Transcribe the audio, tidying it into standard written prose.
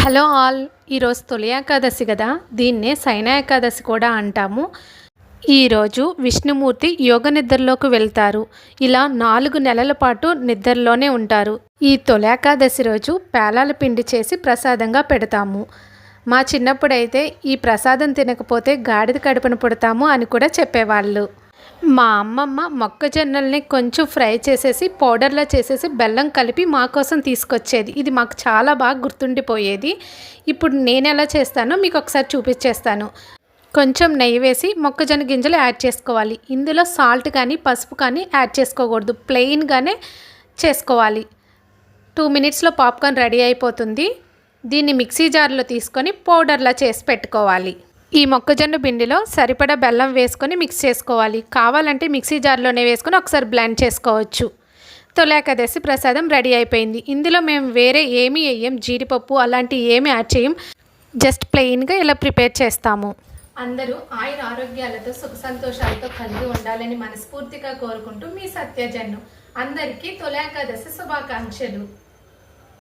Hello all. ఈరోజు తొలి ఏకాదశి కదా, దీన్నే శయన ఏకాదశి కూడా అంటాము. ఈరోజు విష్ణుమూర్తి యోగ నిద్రలోకి వెళ్తారు. ఇలా 4 నెలల పాటు నిద్రలోనే ఉంటారు. ఈ తొలి ఏకాదశి రోజు పేలాల పిండి చేసి ప్రసాదంగా పెడతాము. మా చిన్నప్పుడైతే ఈ ప్రసాదం తినకపోతే గాడిద కడుపున పుడతాము అని కూడా చెప్పేవాళ్ళు. మా అమ్మమ్మ మొక్కజొన్నల్ని కొంచెం ఫ్రై చేసేసి పౌడర్లా చేసేసి బెల్లం కలిపి మా కోసం తీసుకొచ్చేది. ఇది మాకు చాలా బాగా గుర్తుండిపోయేది. ఇప్పుడు నేను ఎలా చేస్తానో మీకు ఒకసారి చూపించేస్తాను. కొంచెం నెయ్యి వేసి మొక్కజొన్న గింజలు యాడ్ చేసుకోవాలి. ఇందులో సాల్ట్ కానీ పసుపు కానీ యాడ్ చేసుకోకూడదు, ప్లెయిన్గానే చేసుకోవాలి. 2 మినిట్స్లో పాప్కార్న్ రెడీ అయిపోతుంది. దీన్ని మిక్సీ జార్లో తీసుకొని పౌడర్లా చేసి పెట్టుకోవాలి. ఈ మొక్కజొన్న పిండిలో సరిపడా బెల్లం వేసుకొని మిక్స్ చేసుకోవాలి. కావాలంటే మిక్సీ జార్లోనే వేసుకొని ఒకసారి బ్లెండ్ చేసుకోవచ్చు. తొలి ఏకాదశి ప్రసాదం రెడీ అయిపోయింది. ఇందులో మేము వేరే ఏమీ వేయం, జీడిపప్పు అలాంటివి ఏమీ యాడ్ చేయం. జస్ట్ ప్లెయిన్గా ఇలా ప్రిపేర్ చేస్తాము. అందరూ ఆయుర ఆరోగ్యాలతో సుఖ సంతోషాలతో కలిగి ఉండాలని మనస్ఫూర్తిగా కోరుకుంటూ మీ సత్యజన్ను. అందరికీ తొలి ఏకాదశి శుభాకాంక్షలు.